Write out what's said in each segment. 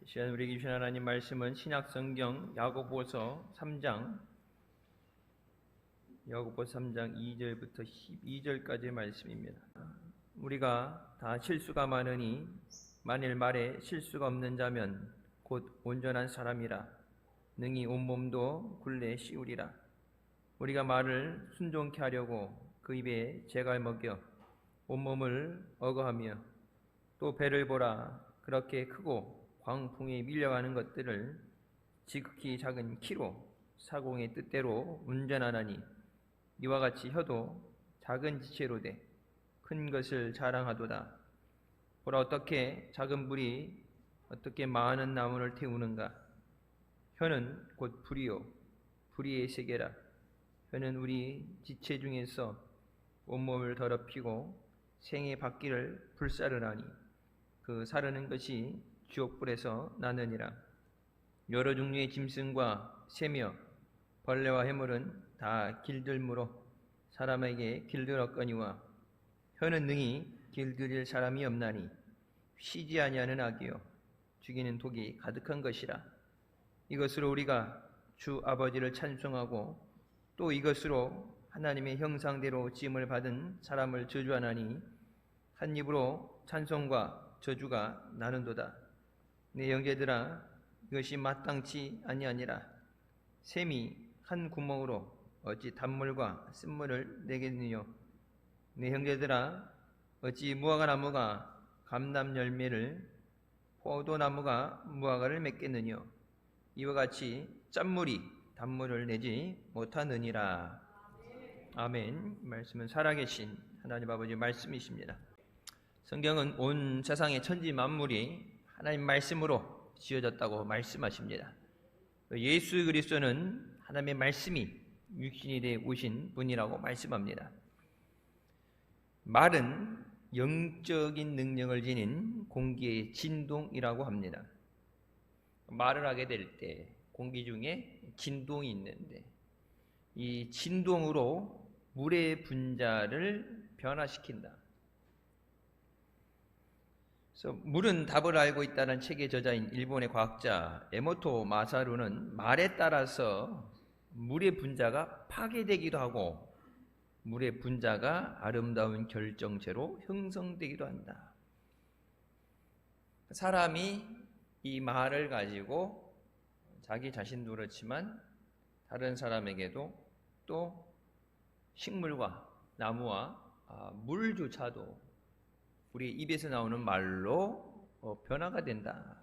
시간 우리에게 주신 하나님 말씀은 신약 성경 야고보서 3장 2절부터 12절까지의 말씀입니다. 우리가 다 실수가 많으니 만일 말에 실수가 없는 자면 곧 온전한 사람이라 능히 온몸도 굴레 씌우리라. 우리가 말을 순종케 하려고 그 입에 재갈 먹여 온몸을 억어하며 또 배를 보라 그렇게 크고 광풍에 밀려가는 것들을 지극히 작은 키로 사공의 뜻대로 운전하나니 이와 같이 혀도 작은 지체로 돼 큰 것을 자랑하도다. 보라 어떻게 작은 불이 어떻게 많은 나무를 태우는가. 혀는 곧 불이요 불의의 세계라. 혀는 우리 지체 중에서 온몸을 더럽히고 생의 바퀴를 불사르나니 그 사르는 것이 지옥불에서 나느니라. 여러 종류의 짐승과 새며 벌레와 해물은 다 길들므로 사람에게 길들었거니와 혀는 능히 길들일 사람이 없나니 쉬지 아니하는 악이요 죽이는 독이 가득한 것이라. 이것으로 우리가 주 아버지를 찬송하고 또 이것으로 하나님의 형상대로 지음을 받은 사람을 저주하나니 한 입으로 찬송과 저주가 나는도다. 내 형제들아 이것이 마땅치 아니하니라. 샘이 한 구멍으로 어찌 단물과 쓴물을 내겠느뇨. 내 형제들아 어찌 무화과나무가 감람 열매를 포도나무가 무화과를 맺겠느뇨. 이와 같이 짠물이 단물을 내지 못하느니라. 아멘. 말씀은 살아계신 하나님 아버지 말씀이십니다. 성경은 온 세상의 천지 만물이 하나님 말씀으로 지어졌다고 말씀하십니다. 예수 그리스도는 하나님의 말씀이 육신이 되어 오신 분이라고 말씀합니다. 말은 영적인 능력을 지닌 공기의 진동이라고 합니다. 말을 하게 될 때 공기 중에 진동이 있는데 이 진동으로 물의 분자를 변화시킨다. 그래서 물은 답을 알고 있다는 책의 저자인 일본의 과학자 에모토 마사루는 말에 따라서 물의 분자가 파괴되기도 하고 물의 분자가 아름다운 결정체로 형성되기도 한다. 사람이 이 말을 가지고 자기 자신도 그렇지만 다른 사람에게도 또 식물과 나무와 물조차도 우리 입에서 나오는 말로 변화가 된다.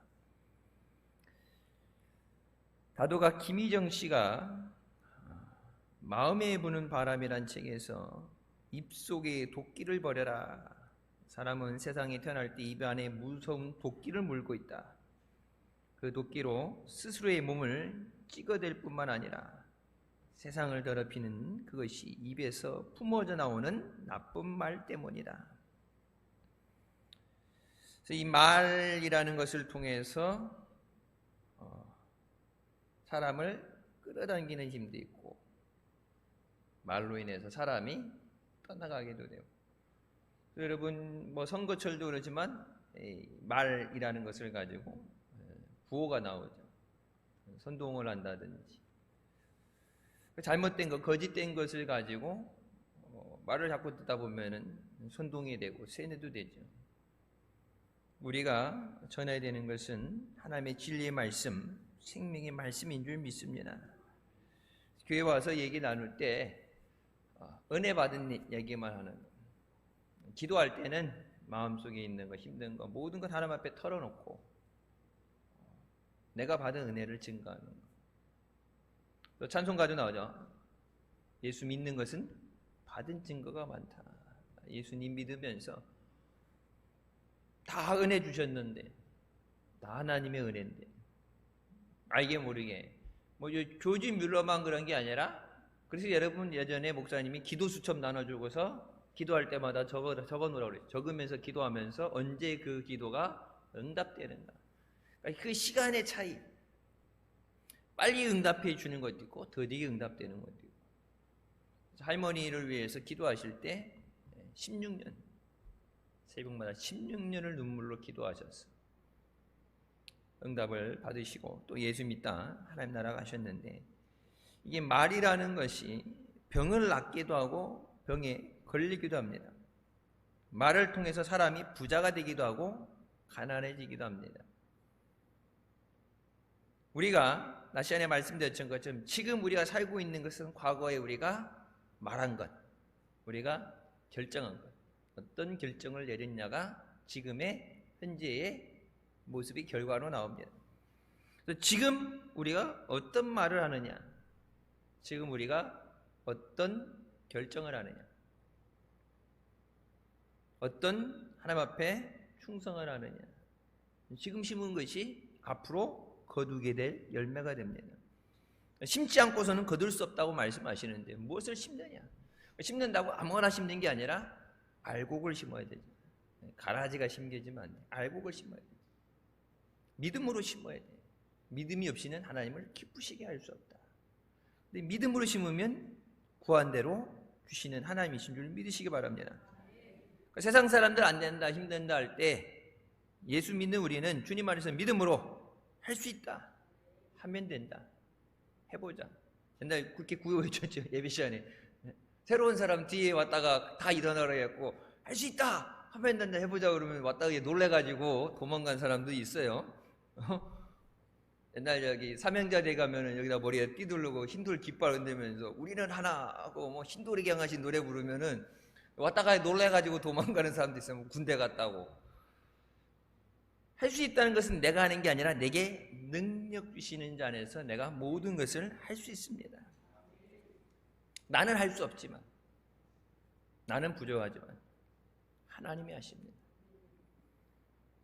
다도가 김희정 씨가 마음에 부는 바람이란 책에서 입속에 도끼를 버려라. 사람은 세상에 태어날 때 입 안에 무서운 도끼를 물고 있다. 그 도끼로 스스로의 몸을 찍어댈 뿐만 아니라 세상을 더럽히는 그것이 입에서 품어져 나오는 나쁜 말 때문이다. 그래서 이 말이라는 것을 통해서 사람을 끌어당기는 힘도 있고 말로 인해서 사람이 떠나가기도 되고 여러분 선거철도 그렇지만 말이라는 것을 가지고 구호가 나오죠. 선동을 한다든지 잘못된 것, 거짓된 것을 가지고 말을 자꾸 듣다 보면은 선동이 되고 세뇌도 되죠. 우리가 전해야 되는 것은 하나님의 진리의 말씀, 생명의 말씀인 줄 믿습니다. 교회 와서 얘기 나눌 때 은혜 받은 얘기만 하는, 기도할 때는 마음속에 있는 거, 힘든 거 모든 것 하나님 앞에 털어놓고 내가 받은 은혜를 증거하는 거. 또 찬송가도 나오죠. 예수 믿는 것은 받은 증거가 많다. 예수님 믿으면서 다 은혜 주셨는데 다 하나님의 은혜인데 알게 모르게 조지 뮬러만 그런 게 아니라 그래서 여러분 예전에 목사님이 기도 수첩 나눠주고서 기도할 때마다 적어놓으라고 그래요. 적으면서 기도하면서 언제 그 기도가 응답되는가. 그러니까 그 시간의 차이. 빨리 응답해 주는 것도 있고 더디게 응답되는 것도 있고. 할머니를 위해서 기도하실 때 16년 새벽마다 16년을 눈물로 기도하셨어요. 응답을 받으시고 또 예수 믿다 하나님 나라 가셨는데, 이게 말이라는 것이 병을 낫기도 하고 병에 걸리기도 합니다. 말을 통해서 사람이 부자가 되기도 하고 가난해지기도 합니다. 우리가 낮 시간에 말씀드렸던 것처럼 지금 우리가 살고 있는 것은 과거에 우리가 말한 것, 우리가 결정한 것, 어떤 결정을 내렸냐가 지금의 현재의 모습이 결과로 나옵니다. 그래서 지금 우리가 어떤 말을 하느냐, 지금 우리가 어떤 결정을 하느냐, 어떤 하나님 앞에 충성을 하느냐, 지금 심은 것이 앞으로 거두게 될 열매가 됩니다. 심지 않고서는 거둘 수 없다고 말씀하시는데 무엇을 심느냐? 심는다고 아무거나 심는 게 아니라 알곡을 심어야 되죠. 가라지가 심겨지면 안 돼. 알곡을 심어야 돼. 믿음으로 심어야 돼. 믿음이 없이는 하나님을 기쁘시게 할 수 없다. 근데 믿음으로 심으면 구한 대로 주시는 하나님이신 줄 믿으시기 바랍니다. 세상 사람들 안 된다, 힘든다 할 때 예수 믿는 우리는 주님 안에서 믿음으로 할 수 있다, 하면 된다, 해보자. 옛날에 그렇게 구호해줬죠. 예배 시간에 새로운 사람 뒤에 왔다가 다 일어나라 했고, 할 수 있다 하면 된다, 해보자 그러면 왔다가 놀래가지고 도망간 사람도 있어요. 옛날 여기 삼형자대 가면은 여기다 머리에 띠두르고 흰돌 깃발 흔들면서 우리는 하나 하고 뭐 흰돌이 향하신 노래 부르면은 왔다가 놀래가지고 도망가는 사람도 있어요. 뭐 군대 갔다고. 할 수 있다는 것은 내가 하는 게 아니라 내게 능력 주시는 자 안에서 내가 모든 것을 할 수 있습니다. 나는 할 수 없지만, 나는 부족하지만 하나님이 하십니다.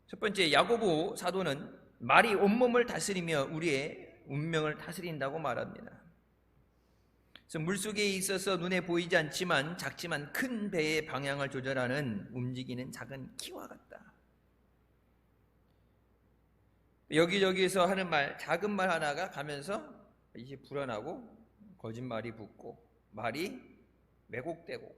첫 번째, 야고보 사도는 말이 온몸을 다스리며 우리의 운명을 다스린다고 말합니다. 그래서 물속에 있어서 눈에 보이지 않지만 작지만 큰 배의 방향을 조절하는 움직이는 작은 키와 같다. 여기저기서 하는 말, 작은 말 하나가 가면서 이제 불어나고 거짓말이 붙고 말이 왜곡되고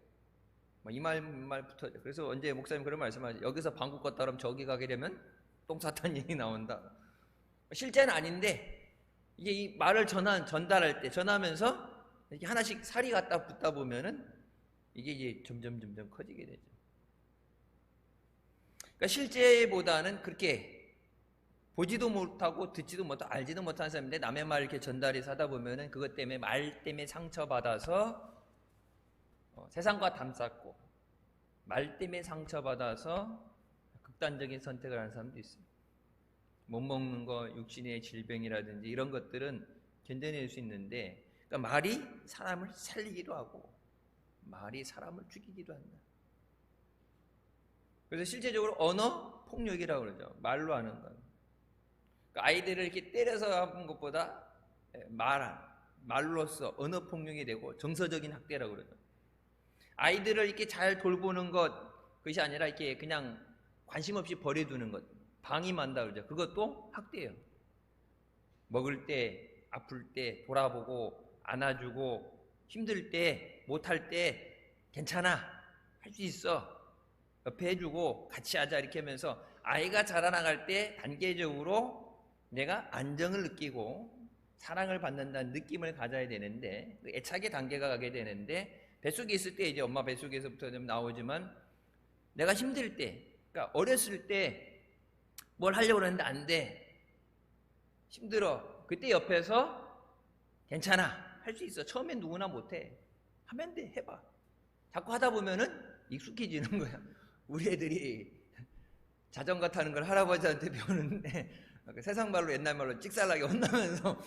이 말 붙어져. 그래서 언제 목사님 그런 말씀하죠. 여기서 방구 껐다 그러면 저기 가게 되면 똥사탄 얘기 나온다. 실제는 아닌데 이게 이 말을 전달할 때 전하면서 이렇게 하나씩 살이 갖다 붙다 보면은 이게 이제 점점 커지게 되죠. 그러니까 실제보다는 그렇게 보지도 못하고 듣지도 못하고 알지도 못하는 사람인데 남의 말 이렇게 전달해서 하다 보면은 그것 때문에 말 때문에 상처받아서 세상과 담쌓고 말 때문에 상처받아서 극단적인 선택을 하는 사람도 있어요. 못 먹는 거, 육신의 질병이라든지 이런 것들은 견뎌낼 수 있는데, 그러니까 말이 사람을 살리기도 하고 말이 사람을 죽이기도 한다. 그래서 실제적으로 언어 폭력이라고 그러죠. 말로 하는 건. 그러니까 아이들을 이렇게 때려서 하는 것보다 말로써 언어 폭력이 되고 정서적인 학대라고 그러죠. 아이들을 이렇게 잘 돌보는 그것이 아니라 이렇게 그냥 관심 없이 버려두는 것, 방임한다 그러죠. 그것도 학대예요. 먹을 때, 아플 때 돌아보고 안아주고, 힘들 때, 못할 때 괜찮아, 할 수 있어, 옆에 해주고 같이 하자 이렇게 하면서 아이가 자라나갈 때 단계적으로 내가 안정을 느끼고 사랑을 받는다는 느낌을 가져야 되는데, 애착의 단계가 가게 되는데, 뱃속에 있을 때 이제 엄마 뱃속에서부터 좀 나오지만 내가 힘들 때, 그러니까 어렸을 때 뭘 하려고 그러는데 안 돼, 힘들어, 그때 옆에서 괜찮아, 할 수 있어, 처음엔 누구나 못해, 하면 돼, 해봐. 자꾸 하다 보면은 익숙해지는 거야. 우리 애들이 자전거 타는 걸 할아버지한테 배우는데 세상 말로 옛날 말로 찍살나게 혼나면서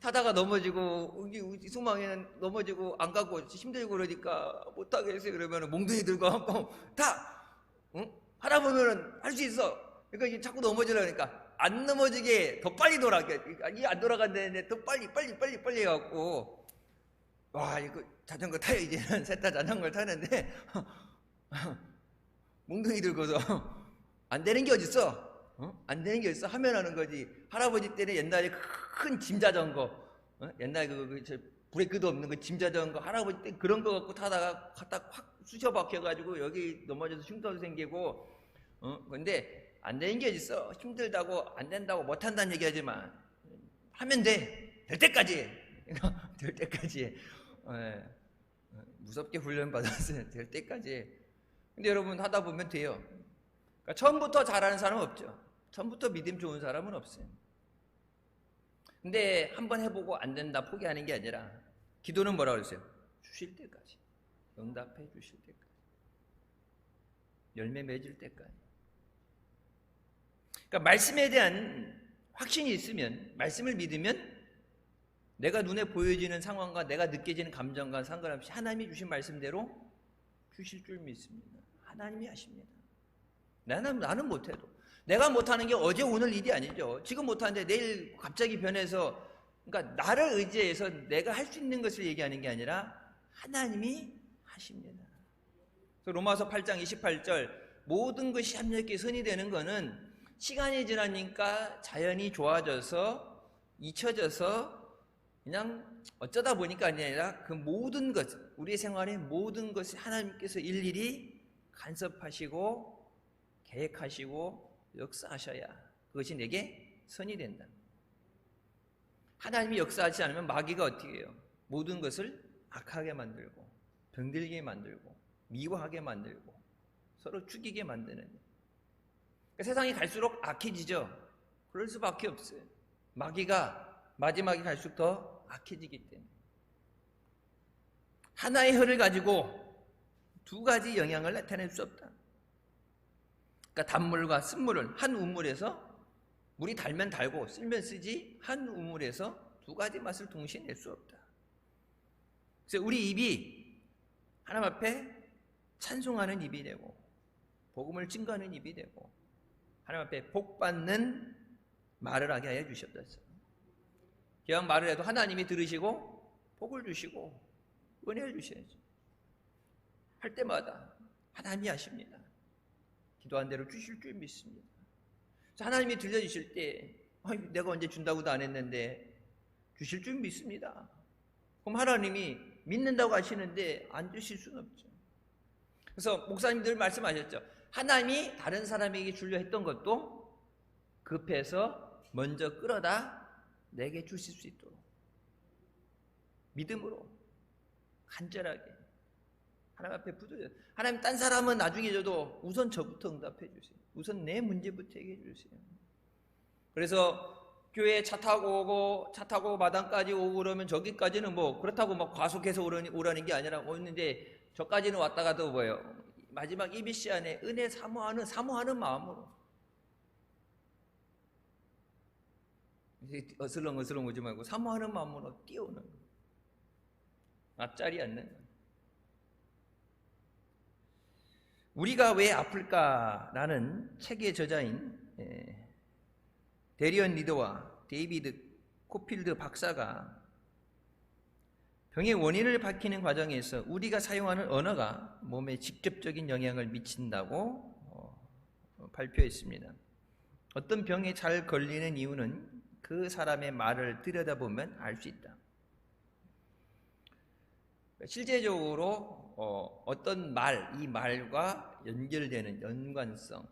타다가 넘어지고 수망에는 넘어지고 안 가고 힘들고 그러니까 못하게 해서 그러면 몽둥이 들고 한번 타! 응? 하다 보면은 할 수 있어. 그러니까 자꾸 넘어지려니까 안 넘어지게 더 빨리 돌아. 이게 안 돌아간다는데 더 빨리 해갖고, 와, 이거 자전거 타요. 이제는 셋 다 자전거를 타는데 몽둥이 들고서 안 되는 게 어딨어? 안 되는 게 어딨어? 하면 하는 거지. 할아버지 때는 옛날에 큰 짐자전거, 옛날에 브레이크도 없는 그 짐자전거, 할아버지 때 그런 거 갖고 타다가 갖다 확 쑤셔박혀가지고 여기 넘어져서 흉터도 생기고, 근데 안 되는 게 있어. 힘들다고 안 된다고 못 한다는 얘기하지만 하면 돼. 될 때까지. 될 때까지. 무섭게 훈련 받았어요. 될 때까지. 근데 여러분 하다 보면 돼요. 그러니까 처음부터 잘하는 사람은 없죠. 처음부터 믿음 좋은 사람은 없어요. 근데 한번 해보고 안 된다 포기하는 게 아니라 기도는 뭐라고 그랬어요? 주실 때까지. 응답해 주실 때까지. 열매 맺을 때까지. 그러니까 말씀에 대한 확신이 있으면, 말씀을 믿으면 내가 눈에 보여지는 상황과 내가 느껴지는 감정과 상관없이 하나님이 주신 말씀대로 주실 줄 믿습니다. 하나님이 하십니다. 나는 못해도. 내가 못하는 게 어제 오늘 일이 아니죠. 지금 못하는데 내일 갑자기 변해서, 그러니까 나를 의지해서 내가 할 수 있는 것을 얘기하는 게 아니라 하나님이 하십니다. 그래서 로마서 8장 28절 모든 것이 합력해 선이 되는 것은 시간이 지나니까 자연이 좋아져서 잊혀져서 그냥 어쩌다 보니까 아니라 그 모든 것, 우리의 생활의 모든 것을 하나님께서 일일이 간섭하시고 계획하시고 역사하셔야 그것이 내게 선이 된다. 하나님이 역사하지 않으면 마귀가 어떻게 해요? 모든 것을 악하게 만들고 병들게 만들고 미워하게 만들고 서로 죽이게 만드는. 그러니까 세상이 갈수록 악해지죠. 그럴 수밖에 없어요. 마귀가 마지막에 갈수록 더 악해지기 때문에. 하나의 혈을 가지고 두 가지 영향을 나타낼 수 없다. 그러니까 단물과 쓴물을 한 우물에서 물이 달면 달고 쓰면 쓰지 한 우물에서 두 가지 맛을 동시에 낼 수 없다. 그래서 우리 입이 하나님 앞에 찬송하는 입이 되고 복음을 증거하는 입이 되고 하나님 앞에 복받는 말을 하게 하여 주셨다. 그냥 말을 해도 하나님이 들으시고 복을 주시고 은혜를 주셔야죠. 할 때마다 하나님이 하십니다. 기도한 대로 주실 줄 믿습니다. 하나님이 들려주실 때 내가 언제 준다고도 안 했는데 주실 줄 믿습니다. 그럼 하나님이 믿는다고 하시는데 안 주실 수는 없죠. 그래서 목사님들 말씀하셨죠. 하나님이 다른 사람에게 주려 했던 것도 급해서 먼저 끌어다 내게 주실 수 있도록 믿음으로 간절하게 하나님 앞에 붙어요. 하나님 딴 사람은 나중에 줘도 우선 저부터 응답해 주세요. 우선 내 문제부터 얘기해 주세요. 그래서 교회에 차 타고 마당까지 오고 그러면 저기까지는 뭐 그렇다고 막 과속해서 오라는 게 아니라 오는데 저까지는 왔다 가도 뭐예요? 마지막 EBC 안에 은혜 사모하는 마음으로 어슬렁어슬렁 오지 말고 사모하는 마음으로 뛰어오는 거예요. 앞자리 앉는 거예요. 우리가 왜 아플까라는 책의 저자인 데리언 리더와 데이비드 코필드 박사가 병의 원인을 밝히는 과정에서 우리가 사용하는 언어가 몸에 직접적인 영향을 미친다고 발표했습니다. 어떤 병에 잘 걸리는 이유는 그 사람의 말을 들여다보면 알 수 있다. 실제적으로 어떤 이 말과 연결되는 연관성.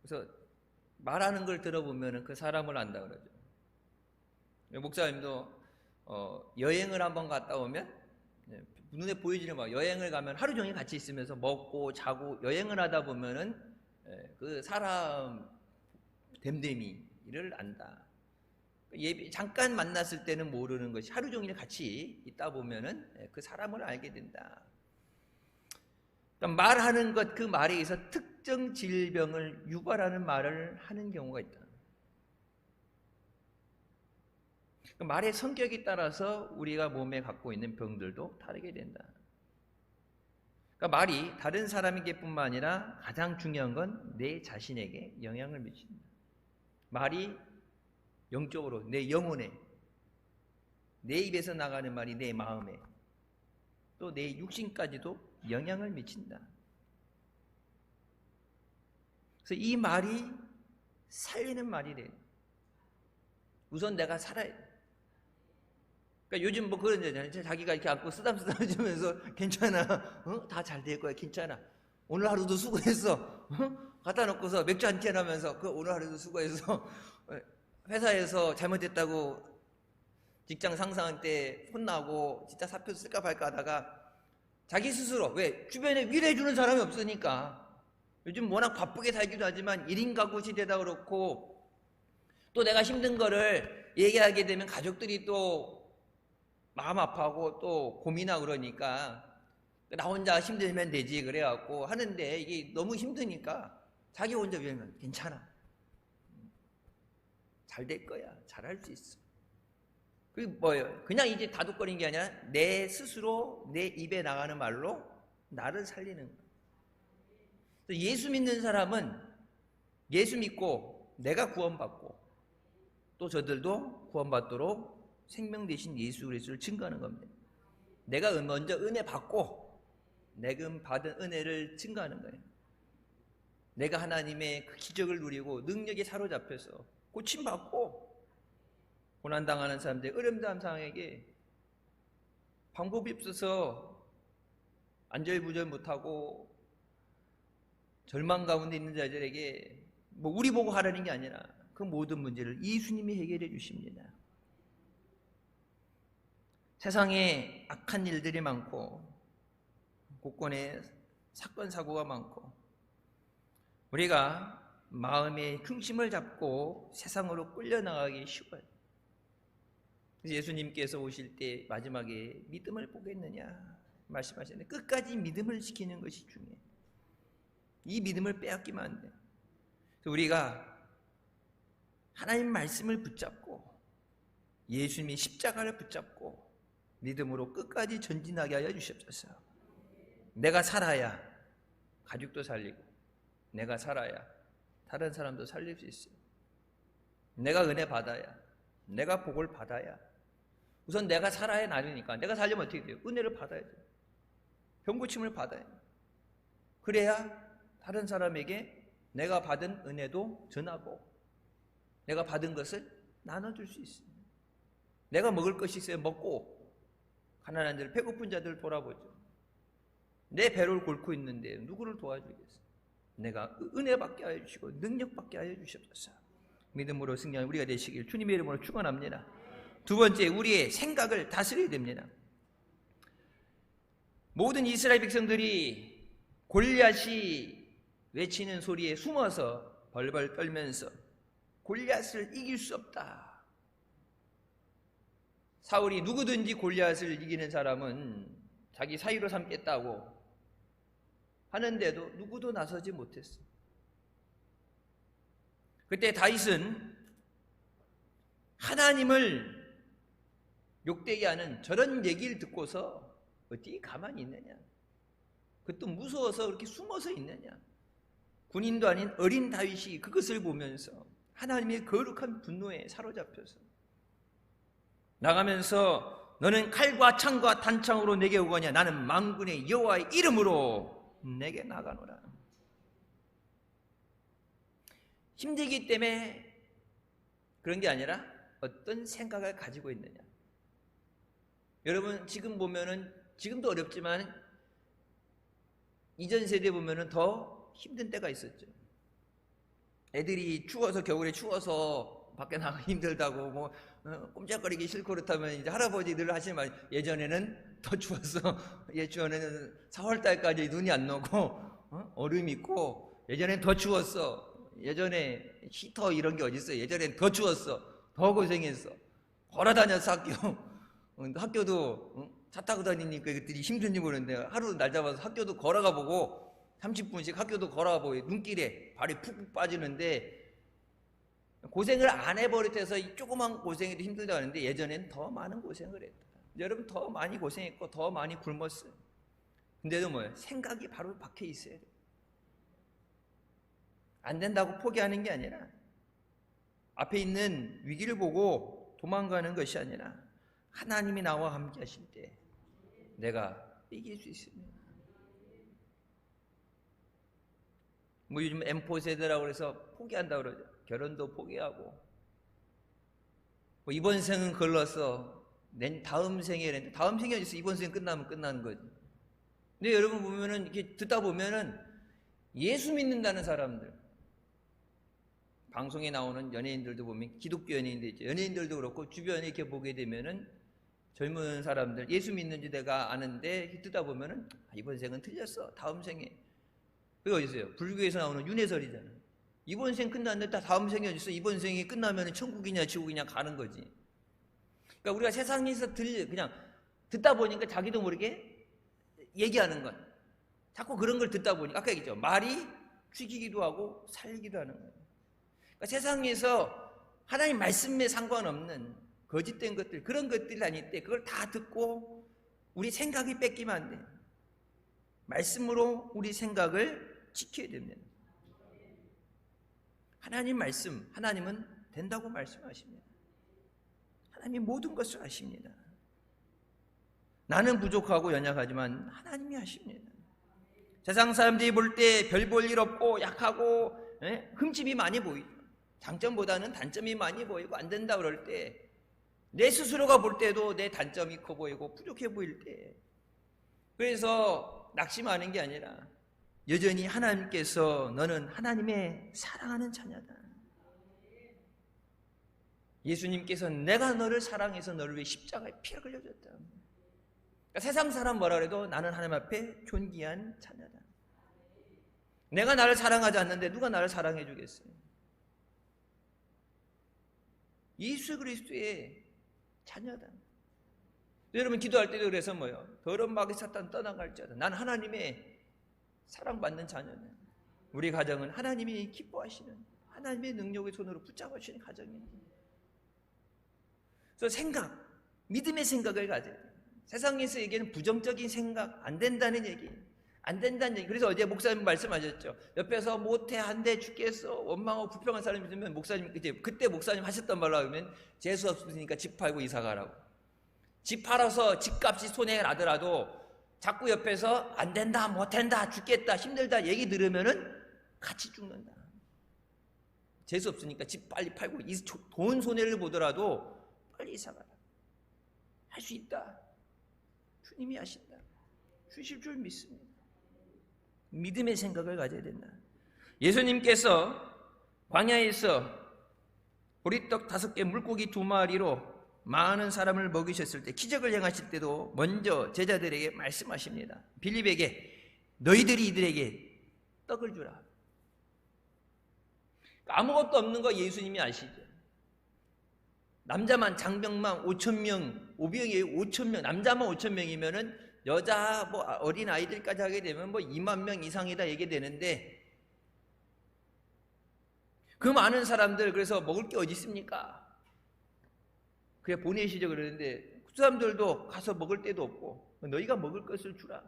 그래서 말하는 걸 들어보면 그 사람을 안다 그러죠. 목사님도 여행을 한번 갔다 오면 눈에 보이지는 막 여행을 가면 하루 종일 같이 있으면서 먹고 자고 여행을 하다 보면은 그 사람 됨됨이를 안다. 잠깐 만났을 때는 모르는 것이 하루 종일 같이 있다 보면은 그 사람을 알게 된다. 그러니까 말하는 것, 그 말에 의해서 특정 질병을 유발하는 말을 하는 경우가 있다. 그러니까 말의 성격에 따라서 우리가 몸에 갖고 있는 병들도 다르게 된다. 그러니까 말이 다른 사람에게 뿐만 아니라 가장 중요한 건 내 자신에게 영향을 미친다. 말이 영적으로 내 영혼에, 내 입에서 나가는 말이 내 마음에 또 내 육신까지도 영향을 미친다. 그래서 이 말이 살리는 말이 돼. 우선 내가 살아야 돼. 그러니까 요즘 뭐 그런 데잖아요. 자기가 이렇게 안고 쓰담쓰담 해주면서 괜찮아, 다 잘 될 거야, 괜찮아. 오늘 하루도 수고했어. 갖다 놓고서 맥주 한 캔 하면서 그 오늘 하루도 수고해서 회사에서 잘못했다고 직장 상사한테 혼나고 진짜 사표 쓸까 말까 하다가 자기 스스로, 왜? 주변에 위로해주는 사람이 없으니까. 요즘 워낙 바쁘게 살기도 하지만 1인 가구 시대다 그렇고, 또 내가 힘든 거를 얘기하게 되면 가족들이 또 마음 아파하고 또 고민하고 그러니까 나 혼자 힘들면 되지 그래갖고 하는데, 이게 너무 힘드니까 자기 혼자 위로하면 괜찮아, 잘 될 거야, 잘할 수 있어. 그게 뭐예요? 그냥 이제 다독거리는 게 아니라 내 스스로 내 입에 나가는 말로 나를 살리는 거예요. 예수 믿는 사람은 예수 믿고 내가 구원받고 또 저들도 구원받도록 생명 되신 예수 그리스도를 증거하는 겁니다. 내가 먼저 은혜 받고 내가 받은 은혜를 증거하는 거예요. 내가 하나님의 그 기적을 누리고 능력에 사로잡혀서 고침받고 고난당하는 사람들, 어려움당한 상황에게 방법이 없어서 안절부절 못하고 절망 가운데 있는 자들에게 뭐 우리 보고 하라는 게 아니라 그 모든 문제를 예수님이 해결해 주십니다. 세상에 악한 일들이 많고 곳곳에 사건 사고가 많고 우리가 마음의 흉심을 잡고 세상으로 끌려나가기 쉬워요. 예수님께서 오실 때 마지막에 믿음을 보겠느냐 말씀하셨는데, 끝까지 믿음을 지키는 것이 중요해요. 이 믿음을 빼앗기면 안 돼요. 우리가 하나님 말씀을 붙잡고 예수님의 십자가를 붙잡고 믿음으로 끝까지 전진하게 하여 주시옵소서. 내가 살아야 가족도 살리고, 내가 살아야 다른 사람도 살릴 수 있어요. 내가 은혜 받아야, 내가 복을 받아야, 우선 내가 살아야 나누니까, 내가 살려면 어떻게 돼요? 은혜를 받아야 돼요. 병고침을 받아야 돼요. 그래야 다른 사람에게 내가 받은 은혜도 전하고 내가 받은 것을 나눠줄 수 있습니다. 내가 먹을 것이 있어야 먹고 가난한 자들, 배고픈 자들 돌아보죠. 내 배를 곪고 있는데 누구를 도와주겠어요? 내가 은혜 받게 하여 주시고 능력 받게 하여 주시옵소서. 믿음으로 승리하는 우리가 되시길 주님의 이름으로 축원합니다. 두 번째, 우리의 생각을 다스려야 됩니다. 모든 이스라엘 백성들이 골리앗이 외치는 소리에 숨어서 벌벌 떨면서 골리앗을 이길 수 없다. 사울이 누구든지 골리앗을 이기는 사람은 자기 사위로 삼겠다고 하는데도 누구도 나서지 못했어요. 그때 다윗은 하나님을 욕되게 하는 저런 얘기를 듣고서 어떻게 가만히 있느냐, 그것도 무서워서 그렇게 숨어서 있느냐. 군인도 아닌 어린 다윗이 그것을 보면서 하나님의 거룩한 분노에 사로잡혀서 나가면서 너는 칼과 창과 단창으로 내게 오거냐, 나는 만군의 여호와의 이름으로 내게 나가노라. 힘들기 때문에 그런 게 아니라 어떤 생각을 가지고 있느냐. 여러분 지금 보면은, 지금도 어렵지만 이전 세대 보면은 더 힘든 때가 있었죠. 애들이 추워서, 겨울에 추워서 밖에 나가기 힘들다고 뭐 꼼짝거리기 싫고 그렇다면 이제 할아버지들 하시는 말, 예전에는 더 추웠어. 예전에는 4월달까지 눈이 안 녹고 얼음 있고, 예전엔 더 추웠어. 예전에 히터 이런 게 어디 있어요. 예전엔 더 추웠어. 더 고생했어. 걸어다녀서 학교도 차 타고 다니니까 그들이 힘든지 모르는데 하루 날 잡아서 학교도 걸어가 보고 30분씩 학교도 걸어가 보고 눈길에 발이 푹푹 빠지는데, 고생을 안 해버릇해서 이 조그만 고생에도 힘들다고 하는데 예전엔 더 많은 고생을 했다. 여러분 더 많이 고생했고 더 많이 굶었어요. 근데도 뭐예요? 생각이 바로 박혀 있어야 돼요. 안 된다고 포기하는 게 아니라 앞에 있는 위기를 보고 도망가는 것이 아니라 하나님이 나와 함께 하실 때 내가 이길 수 있습니다. 뭐 요즘 M4 세대라고 해서 포기한다고 그러죠. 결혼도 포기하고 뭐 이번 생은 걸렀어, 다음 생에, 다음 생이 어디 있어. 이번 생 끝나면 끝나는 거지. 근데 여러분 보면은 이렇게 듣다 보면은 예수 믿는다는 사람들, 방송에 나오는 연예인들도 보면 기독교 연예인들 있죠. 연예인들도 그렇고 주변에 이렇게 보게 되면은 젊은 사람들 예수 믿는지 내가 아는데 듣다 보면은 이번 생은 틀렸어. 다음 생에. 그게 어디 있어요? 불교에서 나오는 윤회설이잖아. 이번 생 끝났는데 다 다음 생이 어디 있어? 이번 생이 끝나면은 천국이냐 지옥이냐 가는 거지. 그러니까 우리가 세상에서 그냥 듣다 보니까 자기도 모르게 얘기하는 건 자꾸 그런 걸 듣다 보니까 아까 얘기했죠. 말이 죽이기도 하고 살기도 하는 거예요. 그러니까 세상에서 하나님 말씀에 상관없는 거짓된 것들, 그런 것들이 다닐 때 그걸 다 듣고 우리 생각이 뺏기면 안 돼요. 말씀으로 우리 생각을 지켜야 됩니다. 하나님 말씀, 하나님은 된다고 말씀하십니다. 하나님이 모든 것을 아십니다. 나는 부족하고 연약하지만 하나님이 아십니다. 세상 사람들이 볼 때 별 볼 일 없고 약하고 흠집이 많이 보이죠. 장점보다는 단점이 많이 보이고 안 된다 그럴 때 내 스스로가 볼 때도 내 단점이 커 보이고 부족해 보일 때 그래서 낙심하는 게 아니라 여전히 하나님께서 너는 하나님의 사랑하는 자녀다. 예수님께서 내가 너를 사랑해서 너를 위해 십자가에 피를 흘려줬다. 그러니까 세상 사람 뭐라 그래도 나는 하나님 앞에 존귀한 자녀다. 내가 나를 사랑하지 않는데 누가 나를 사랑해 주겠어요? 예수 그리스도의 자녀다. 여러분 기도할 때도 그래서 뭐요? 더러운 마귀 사탄 떠나갈지어다. 난 하나님의 사랑받는 자녀다. 우리 가정은 하나님이 기뻐하시는 하나님의 능력의 손으로 붙잡으시는 가정입니다. 그래서 생각, 믿음의 생각을 가져야 돼요. 세상에서 얘기하는 부정적인 생각, 안 된다는 얘기, 안 된다는 얘기. 그래서 어제 목사님 말씀하셨죠. 옆에서 못해, 안 돼, 죽겠어, 원망하고 불평한 사람이 있으면 목사님, 그때 목사님 하셨던 말로 하면 재수 없으니까 집 팔고 이사 가라고. 집 팔아서 집값이 손해 나더라도 자꾸 옆에서 안 된다, 못한다, 죽겠다, 힘들다 얘기 들으면은 같이 죽는다. 재수 없으니까 집 빨리 팔고 돈 손해를 보더라도 빨리 이사 가라. 할 수 있다. 주님이 하신다. 주실 줄 믿습니다. 믿음의 생각을 가져야 된다. 예수님께서 광야에서 보리떡 5개 물고기 2마리로 많은 사람을 먹이셨을 때 기적을 행하실 때도 먼저 제자들에게 말씀하십니다. 빌립에게 너희들이 이들에게 떡을 주라. 아무것도 없는 거 예수님이 아시죠. 남자만 장병만 5,000명, 오병이 5,000명, 남자만 5,000명이면은 여자 뭐 어린 아이들까지 하게 되면 뭐 2만 명 이상이다 얘기되는데 그 많은 사람들 그래서 먹을 게 어디 있습니까? 그래 보내시죠 그러는데 그 사람들도 가서 먹을 데도 없고 너희가 먹을 것을 주라.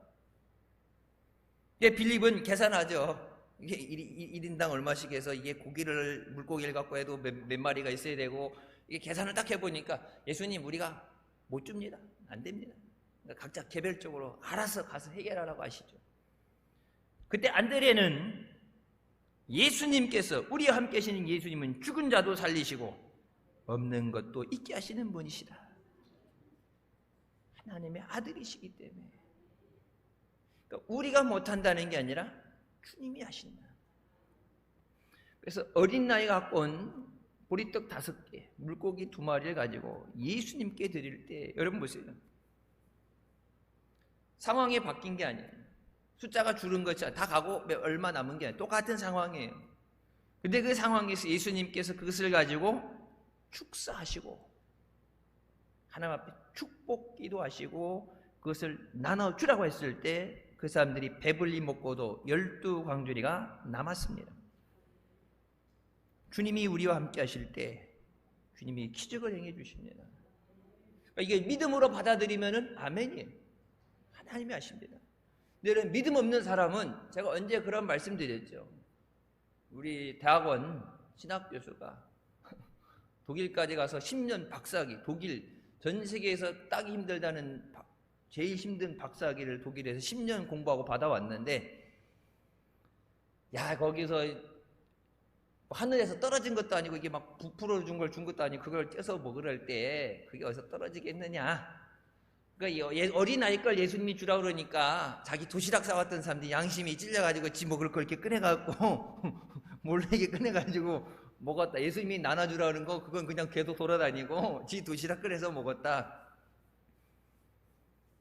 빌립은 계산하죠. 이게 1인당 얼마씩 해서 이게 물고기를 갖고 해도 몇 마리가 있어야 되고 이게 계산을 딱 해보니까 예수님 우리가 못 줍니다. 안 됩니다. 그러니까 각자 개별적으로 알아서 가서 해결하라고 하시죠. 그때 안드레는 예수님께서 우리와 함께 하시는 예수님은 죽은 자도 살리시고 없는 것도 있게 하시는 분이시다. 하나님의 아들이시기 때문에 그러니까 우리가 못한다는 게 아니라 주님이 하신다. 그래서 어린 나이가 갖고 온 보리떡 5개, 물고기 2마리를 가지고 예수님께 드릴 때 여러분 보세요. 상황이 바뀐 게 아니에요. 숫자가 줄은 것이 다 가고 얼마 남은 게 아니에요. 똑같은 상황이에요. 근데 그 상황에서 예수님께서 그것을 가지고 축사하시고 하나님 앞에 축복 기도하시고 그것을 나눠주라고 했을 때 그 사람들이 배불리 먹고도 12광주리가 남았습니다. 주님이 우리와 함께 하실 때 주님이 기적을 행해 주십니다. 그러니까 이게 믿음으로 받아들이면은 아멘이에요. 하나님이 하십니다. 근데 믿음 없는 사람은 제가 언제 그런 말씀 드렸죠. 우리 대학원 신학교수가 독일까지 가서 10년 박사학위, 독일 전 세계에서 따기 힘들다는 제일 힘든 박사학위를 독일에서 10년 공부하고 받아왔는데 야 거기서 하늘에서 떨어진 것도 아니고 이게 막 부풀어 준 걸 준 것도 아니고 그걸 떼서 먹으랄 때 그게 어디서 떨어지겠느냐. 그러니까 어린아이 걸 예수님이 주라 그러니까 자기 도시락 싸왔던 사람들이 양심이 찔려가지고 지 먹을 걸 이렇게 꺼내갖고 몰래 이렇게 꺼내가지고 먹었다. 예수님이 나눠주라는 거 그건 그냥 계속 돌아다니고 지 도시락 끓여서 먹었다.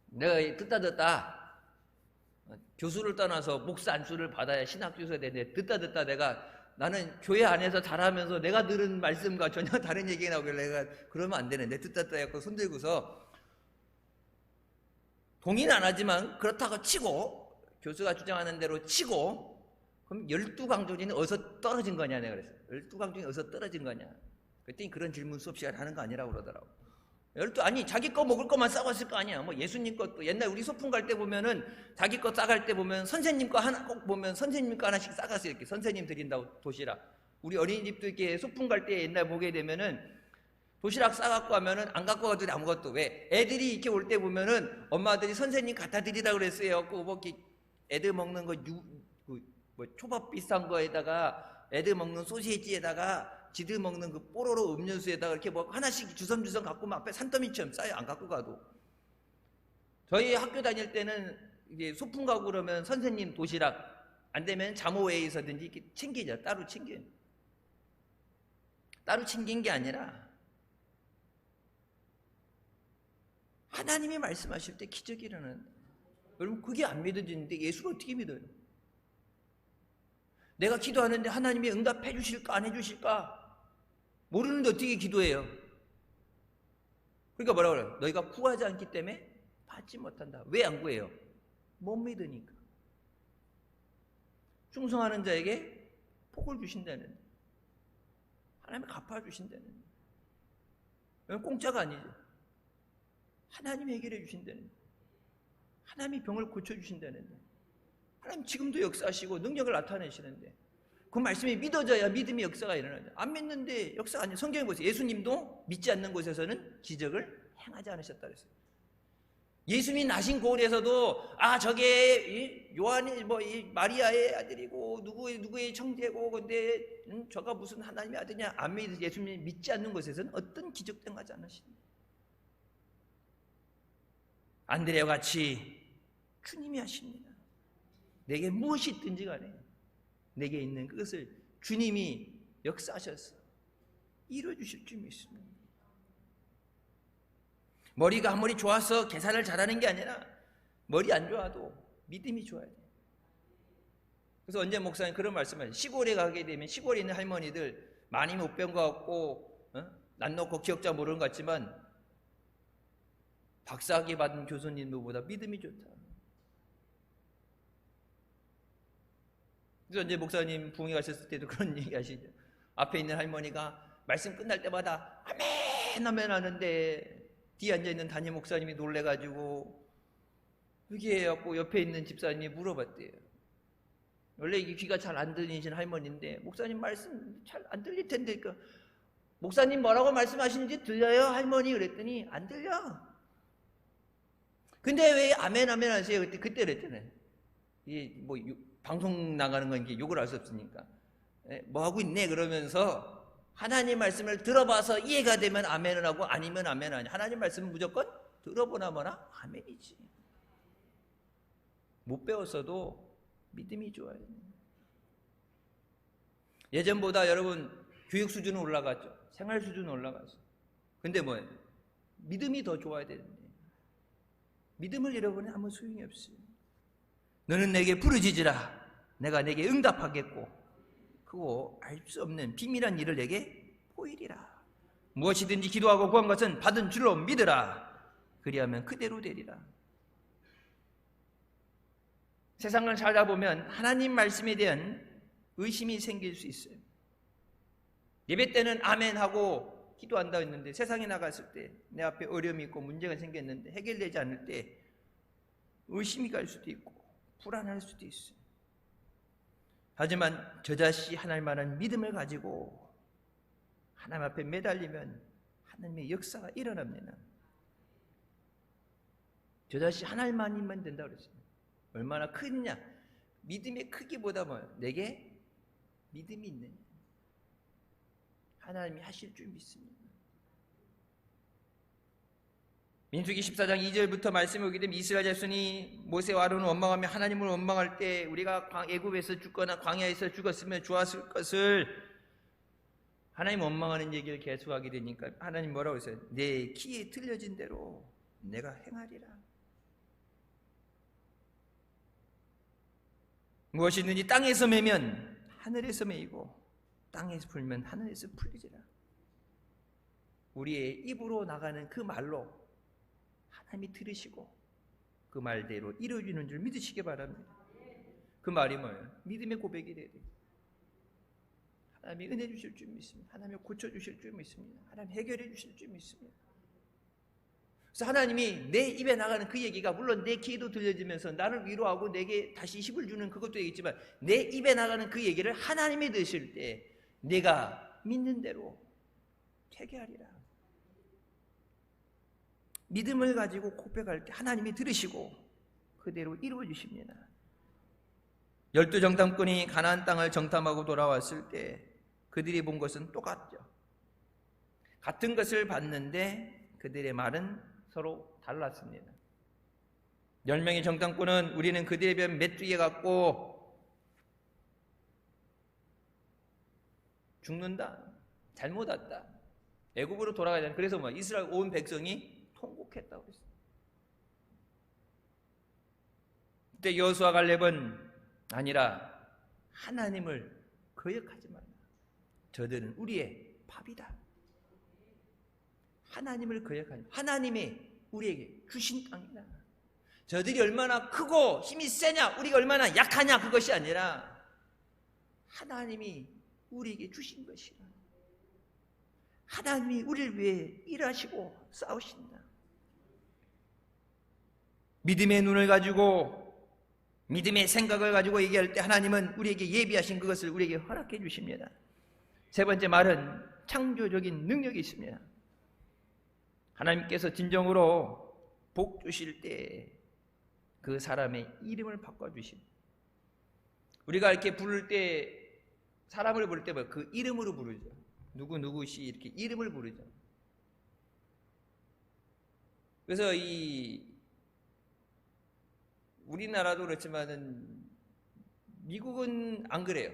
내가 듣다 교수를 떠나서 목사 안수를 받아야 신학 교수가 되는데 듣다 내가 나는 교회 안에서 자라면서 내가 들은 말씀과 전혀 다른 얘기가 나오길래 내가 그러면 안 되는데 듣다 해서 손들고서 동의는 안 하지만 그렇다고 치고 교수가 주장하는 대로 치고 그럼 12강조리는 어디서 떨어진 거냐 내가 그랬어요. 12강조리는 어디서 떨어진 거냐. 그랬더니 그런 질문 수업 시간에 하는 거 아니라고 그러더라고. 아니 자기 거 먹을 것만 싸갔을 거 아니야. 뭐 예수님 것도 옛날 우리 소풍 갈 때 보면은 자기 거 싸갈 때 보면 선생님 거 하나 꼭 보면 선생님 거 하나씩 싸갔어요. 이렇게 선생님 드린다고 도시락. 우리 어린이집도 이렇게 소풍 갈 때 옛날 보게 되면은 도시락 싸갖고 하면은 안 갖고 가도 아무것도. 왜? 애들이 이렇게 올 때 보면은 엄마들이 선생님 갖다 드리라 그랬어요. 뭐 이렇게 애들 먹는 거 뭐 초밥 비싼 거에다가 애들 먹는 소시지에다가 지들 먹는 그 뽀로로 음료수에다가 이렇게 뭐 하나씩 주섬주섬 갖고 막 앞에 산더미처럼 싸요. 안 갖고 가도. 저희 학교 다닐 때는 이제 소풍 가고 그러면 선생님 도시락 안 되면 자모회에서든지 이렇게 챙기죠. 따로 챙겨요. 따로 챙긴 게 아니라 하나님이 말씀하실 때 기적이 일어나는데 여러분 그게 안 믿어지는데 예수를 어떻게 믿어요? 내가 기도하는데 하나님이 응답해 주실까 안 해주실까 모르는데 어떻게 기도해요? 그러니까 뭐라고 그래요? 너희가 구하지 않기 때문에 받지 못한다. 왜 안 구해요? 못 믿으니까. 충성하는 자에게 복을 주신다는, 하나님이 갚아주신다는, 이건 공짜가 아니죠. 하나님이 해결해 주신다는, 하나님이 병을 고쳐주신다는, 하나님 지금도 역사하시고 능력을 나타내시는데 그 말씀이 믿어져야 믿음의 역사가 일어나죠. 안 믿는데 역사가 아니에요. 성경에 보세요. 예수님도 믿지 않는 곳에서는 기적을 행하지 않으셨다 그랬어요. 예수님이 나신 고을에서도 저게 요한이 이 마리아의 아들이고 누구의 청제고 근데 저가 무슨 하나님의 아들이냐 안 믿으세요. 예수님이 믿지 않는 곳에서는 어떤 기적도 행하지 않으십니다. 안드레와 같이 주님이 하십니다. 내게 무엇이 있든지 간에 내게 있는 그것을 주님이 역사하셔서 이루어주실 줄 믿습니다. 머리가 아무리 좋아서 계산을 잘하는 게 아니라 머리 안 좋아도 믿음이 좋아야 돼요. 그래서 언제 목사님 그런 말씀을 시골에 가게 되면 시골에 있는 할머니들 많이 못 배운 것 같고 난 놓고 기억자 모르는 것 같지만 박사학위 받은 교수님들보다 믿음이 좋다. 그래서 이제 목사님 부흥회 가셨을 때도 그런 얘기 하시죠. 앞에 있는 할머니가 말씀 끝날 때마다 아멘 아멘 하는데 뒤에 앉아있는 담임 목사님이 놀래가지고 그게 해갖고 옆에 있는 집사님이 물어봤대요. 원래 이게 귀가 잘 안 들리신 할머니인데 목사님 말씀 잘 안 들릴 텐데 그러니까 목사님 뭐라고 말씀하시는지 들려요 할머니? 그랬더니 안 들려. 근데 왜 아멘 아멘 하세요? 그때 그랬잖아요. 이게 방송 나가는 건 이게 욕을 할 수 없으니까 뭐 하고 있네 그러면서 하나님 말씀을 들어봐서 이해가 되면 아멘을 하고 아니면 아멘 아니. 하나님 말씀은 무조건 들어보나 뭐나 아멘이지. 못 배웠어도 믿음이 좋아요. 예전보다 여러분 교육 수준은 올라갔죠. 생활 수준은 올라갔어. 근데 뭐예요? 믿음이 더 좋아야 되는데 믿음을 잃어버리면 아무 소용이 없어요. 너는 내게 부르짖으라 내가 내게 응답하겠고 그거 알 수 없는 비밀한 일을 내게 보이리라. 무엇이든지 기도하고 구한 것은 받은 줄로 믿으라. 그리하면 그대로 되리라. 세상을 살다 보면 하나님 말씀에 대한 의심이 생길 수 있어요. 예배 때는 아멘 하고 기도한다 했는데 세상에 나갔을 때 내 앞에 어려움이 있고 문제가 생겼는데 해결되지 않을 때 의심이 갈 수도 있고 불안할 수도 있어요. 하지만 저자씨 하나님만한 믿음을 가지고 하나님 앞에 매달리면 하나님의 역사가 일어납니다. 저자씨 하나님만이면 된다고 그랬어요. 얼마나 크느냐? 믿음의 크기보다 내게 믿음이 있느냐? 하나님이 하실 줄 믿습니다. 민수기 14장 2절부터 말씀이 오게 되면 이스라엘 자손이 모세와 아론을 원망하며 하나님을 원망할 때 우리가 애굽에서 죽거나 광야에서 죽었으면 좋았을 것을 하나님 원망하는 얘기를 계속하게 되니까 하나님 뭐라고 했어요? 내 키에 틀려진 대로 내가 행하리라. 무엇이든지 땅에서 매면 하늘에서 매이고 땅에서 풀면 하늘에서 풀리리라. 우리의 입으로 나가는 그 말로 하나님이 들으시고 그 말대로 이루어지는 줄 믿으시기 바랍니다. 그 말이 뭐예요? 믿음의 고백이 돼야 돼요. 하나님이 은혜 주실 줄 믿습니다. 하나님이 고쳐주실 줄 믿습니다. 하나님 해결해 주실 줄 믿습니다. 그래서 하나님이 내 입에 나가는 그 얘기가 물론 내 귀에도 들려지면서 나를 위로하고 내게 다시 힘을 주는 그것도 있지만 내 입에 나가는 그 얘기를 하나님이 들으실 때 내가 믿는 대로 되게 하리라. 믿음을 가지고 고백할 때 하나님이 들으시고 그대로 이루어 주십니다. 12정탐꾼이 가나안 땅을 정탐하고 돌아왔을 때 그들이 본 것은 똑같죠. 같은 것을 봤는데 그들의 말은 서로 달랐습니다. 10명의 정탐꾼은 우리는 그들에 비하면 메뚜기 같고 죽는다, 잘못 왔다, 애굽으로 돌아가야 된다. 그래서 이스라엘 온 백성이 통곡했다고 했어요. 그때 여호수아 갈렙은 아니라 하나님을 거역하지 말라. 저들은 우리의 밥이다. 하나님을 거역하지, 하나님이 우리에게 주신 땅이다. 저들이 얼마나 크고 힘이 세냐, 우리가 얼마나 약하냐, 그것이 아니라 하나님이 우리에게 주신 것이라. 하나님이 우리를 위해 일하시고 싸우신다. 믿음의 눈을 가지고 믿음의 생각을 가지고 얘기할 때 하나님은 우리에게 예비하신 그것을 우리에게 허락해 주십니다. 세 번째 말은 창조적인 능력이 있습니다. 하나님께서 진정으로 복 주실 때 그 사람의 이름을 바꿔주십니다. 우리가 이렇게 부를 때, 사람을 부를 때 그 이름으로 부르죠. 누구누구씨 이렇게 이름을 부르죠. 그래서 우리나라도 그렇지만은 미국은 안 그래요.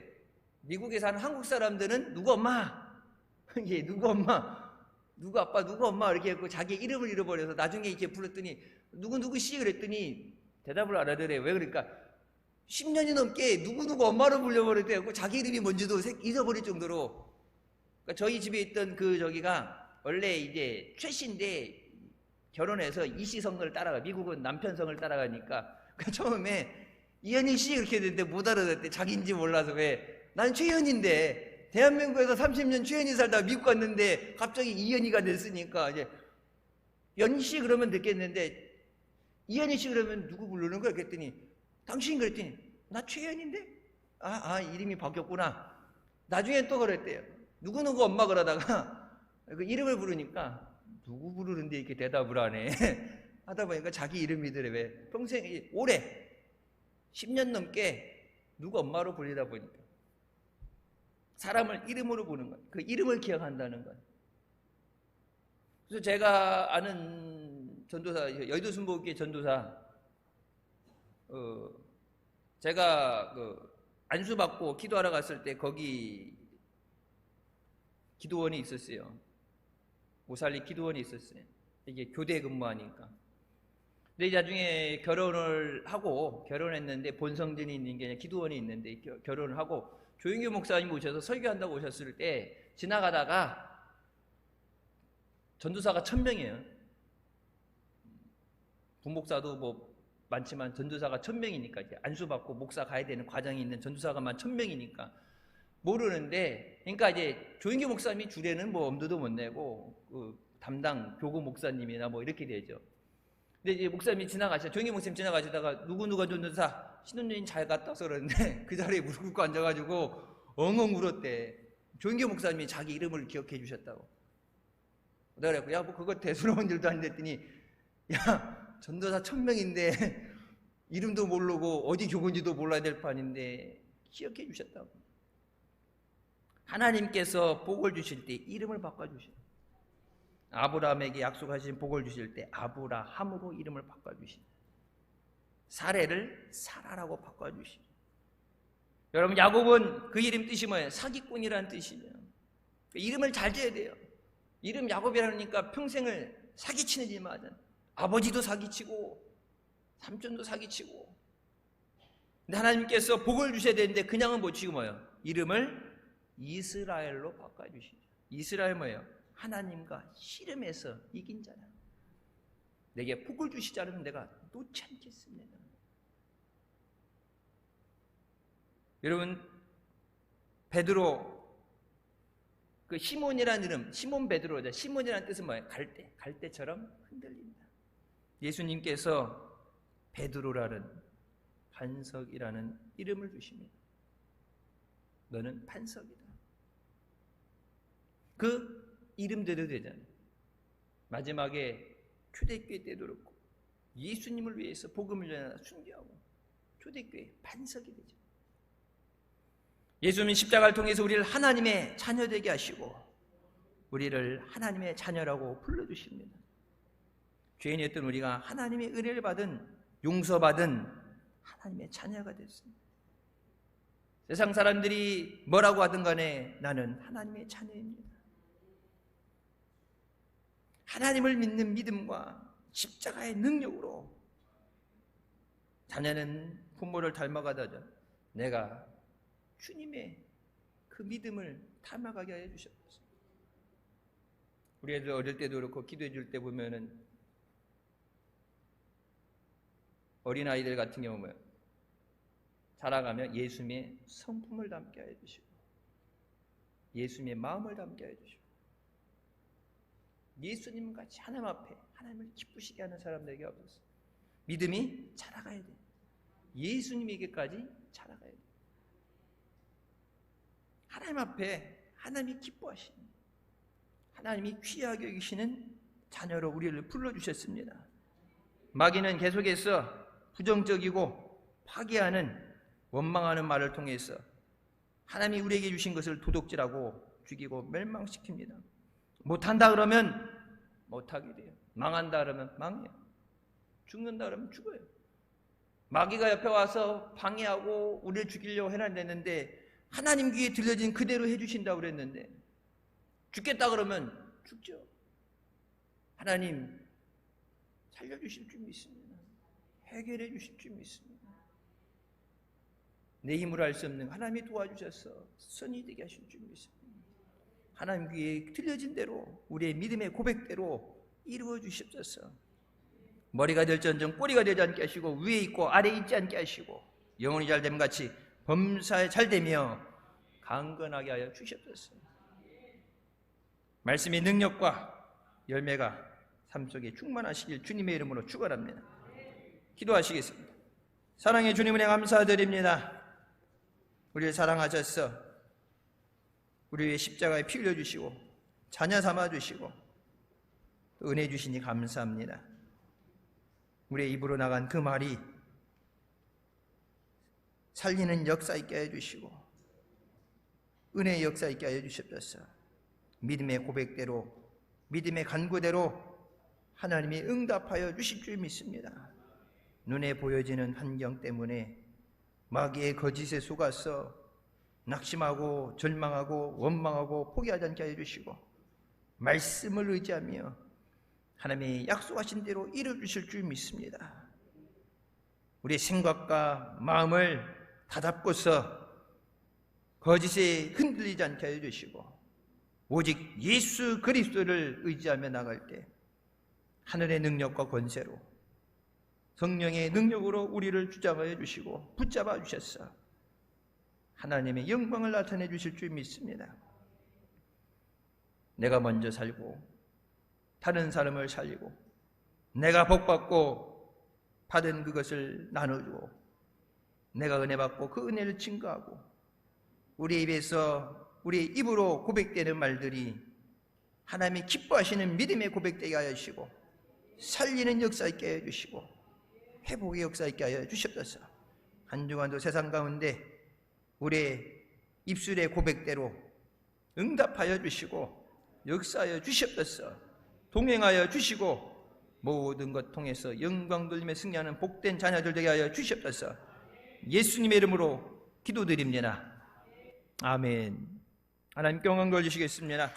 미국에 사는 한국 사람들은 누구 엄마, 예, 누구 엄마, 누구 아빠, 누구 엄마 이렇게 했고 자기 이름을 잃어버려서 나중에 이렇게 불렀더니 누구누구씨 그랬더니 대답을 알아들어요. 왜 그러니까 10년이 넘게 누구누구 엄마로 불려버렸대요. 자기 이름이 뭔지도 잊어버릴 정도로. 그러니까 저희 집에 있던 저기가 원래 이제 최 씨인데 결혼해서 이씨 성을 따라가, 미국은 남편 성을 따라가니까 처음에 이현희 씨 이렇게 됐는데 못 알아듣대. 자기인지 몰라서. 왜? 난 최현희인데 대한민국에서 30년 최현희 살다가 미국 갔는데 갑자기 이현희가 됐으니까 이제 연희 씨 그러면 듣겠는데 이현희 씨 그러면 누구 부르는 거야? 그랬더니 당신 그랬더니 나 최현희인데? 이름이 바뀌었구나. 나중에 또 그랬대요. 누구누구 엄마 그러다가 그 이름을 부르니까 누구 부르는데 이렇게 대답을 하네. 하다 보니까 자기 이름이더래. 왜? 평생 오래 10년 넘게 누구 엄마로 불리다 보니까 사람을 이름으로 부르는 것, 그 이름을 기억한다는 것. 그래서 제가 아는 전도사, 여의도 순복음교회 전도사, 제가 안수받고 기도하러 갔을 때 거기 기도원이 있었어요. 오살리 기도원이 있었어요. 이게 교대 근무하니까. 근데 나중에 결혼했는데 본성전이 있는 게 아니라 기도원이 있는데 결혼을 하고 조영규 목사님 오셔서 설교한다고 오셨을 때 지나가다가 전도사가 1000명이에요. 부목사도 많지만 전도사가 1000명이니까 이제 안수받고 목사 가야 되는 과정이 있는 전도사가 1000명이니까 모르는데, 그러니까 이제 조영규 목사님이 주례는 엄두도 못 내고 담당 교구 목사님이나 이렇게 되죠. 근데 이제 목사님이 조영규 목사님 지나가시다가 누구누가 전도사 신혼여행 잘 갔다 와서 그러는데 그 자리에 무릎 꿇고 앉아가지고 엉엉 울었대. 조영규 목사님이 자기 이름을 기억해 주셨다고. 내가 그랬고, 그거 대수로운 일도 아닌데 했더니, 전도사 1000명인데 이름도 모르고 어디 교군지도 몰라야 될 판인데 기억해 주셨다고. 하나님께서 복을 주실 때 이름을 바꿔주셔요. 아브라함에게 약속하신 복을 주실 때 아브라함으로 이름을 바꿔주시죠. 사례를 사라라고 바꿔주시죠. 여러분, 야곱은 그 이름 뜻이 뭐예요? 사기꾼이라는 뜻이에요. 이름을 잘 지어야 돼요. 이름 야곱이라니까 평생을 사기치는 일만 하잖아. 아버지도 사기치고 삼촌도 사기치고. 근데 하나님께서 복을 주셔야 되는데 그냥은 못 치고 뭐예요? 이름을 이스라엘로 바꿔주시죠. 이스라엘 뭐예요? 하나님과 씨름해서 이긴 자라. 내게 복을 주시지 않으면 내가 놓지 않겠습니다. 여러분, 베드로, 그 시몬이라는 이름, 시몬 베드로죠. 시몬이라는 뜻은 뭐예요? 갈대, 갈대처럼 흔들린다. 예수님께서 베드로라는 반석이라는 이름을 주십니다. 너는 반석이다. 그 이름대로 되잖아요. 마지막에 초대교회 때도 그렇고 예수님을 위해서 복음을 전하다 순교하고 초대교회 반석이 되죠. 예수님은 십자가를 통해서 우리를 하나님의 자녀 되게 하시고 우리를 하나님의 자녀라고 불러주십니다. 죄인이었던 우리가 하나님의 은혜를 받은, 용서받은 하나님의 자녀가 됐습니다. 세상 사람들이 뭐라고 하든 간에 나는 하나님의 자녀입니다. 하나님을 믿는 믿음과 십자가의 능력으로 자녀는 부모를 닮아가다죠. 내가 주님의 그 믿음을 닮아가게 하여 주셨습니다. 우리 애들 어릴 때도 그렇고 기도해 줄 때 보면은 어린아이들 같은 경우는 자라가면 예수님의 성품을 담게 하여 주시고 예수님의 마음을 담게 하여 주시고 예수님 같이 하나님 앞에 하나님을 기쁘시게 하는 사람들에게 없었어요. 믿음이 자라가야 돼. 예수님에게까지 자라가야 돼. 하나님 앞에 하나님이 기뻐하시는, 하나님이 귀하게 여기시는 자녀로 우리를 불러주셨습니다. 마귀는 계속해서 부정적이고 파괴하는, 원망하는 말을 통해서 하나님이 우리에게 주신 것을 도둑질하고 죽이고 멸망시킵니다. 못한다 그러면 못하게 돼요. 망한다 그러면 망해요. 죽는다 그러면 죽어요. 마귀가 옆에 와서 방해하고 우리를 죽이려고 해놨는데 하나님 귀에 들려진 그대로 해주신다고 그랬는데 죽겠다 그러면 죽죠. 하나님 살려주실 줄 믿습니다. 해결해 주실 줄 믿습니다. 내 힘으로 할 수 없는 하나님이 도와주셔서 선이 되게 하실 줄 믿습니다. 하나님 귀에 들려진 대로 우리의 믿음의 고백대로 이루어 주십소서. 머리가 될지언정 꼬리가 되지 않게 하시고 위에 있고 아래에 있지 않게 하시고 영혼이 잘됨 같이 범사에 잘되며 강건하게 하여 주십소서. 말씀의 능력과 열매가 삶 속에 충만하시길 주님의 이름으로 축원합니다. 기도하시겠습니다. 사랑의 주님 은혜 감사드립니다. 우리를 사랑하셔서 우리 위해 십자가에 피 흘려주시고 자녀 삼아주시고 은혜 주시니 감사합니다. 우리의 입으로 나간 그 말이 살리는 역사 있게 하여 주시고 은혜의 역사 있게 하여 주십소서. 믿음의 고백대로 믿음의 간구대로 하나님이 응답하여 주실 줄 믿습니다. 눈에 보여지는 환경 때문에 마귀의 거짓에 속아서 낙심하고 절망하고 원망하고 포기하지 않게 하여 주시고 말씀을 의지하며 하나님의 약속하신 대로 이루어주실 줄 믿습니다. 우리의 생각과 마음을 다잡고서 거짓에 흔들리지 않게 하여 주시고 오직 예수 그리스도를 의지하며 나갈 때 하늘의 능력과 권세로 성령의 능력으로 우리를 주장하여 주시고 붙잡아 주셨어 하나님의 영광을 나타내 주실 줄 믿습니다. 내가 먼저 살고 다른 사람을 살리고 내가 복받고 받은 그것을 나눠주고 내가 은혜 받고 그 은혜를 증거하고 우리의 입에서 우리의 입으로 고백되는 말들이 하나님이 기뻐하시는 믿음의 고백되게 하여 주시고 살리는 역사 있게 하여 주시고 회복의 역사 있게 하여 주시옵소서. 한 주간도 세상 가운데 우리의 입술의 고백대로 응답하여 주시고 역사하여 주시옵소서. 동행하여 주시고 모든 것 통해서 영광 돌림에 승리하는 복된 자녀들 되게 하여 주시옵소서. 예수님의 이름으로 기도드립니다. 아멘. 하나님께 영광 돌리시겠습니다.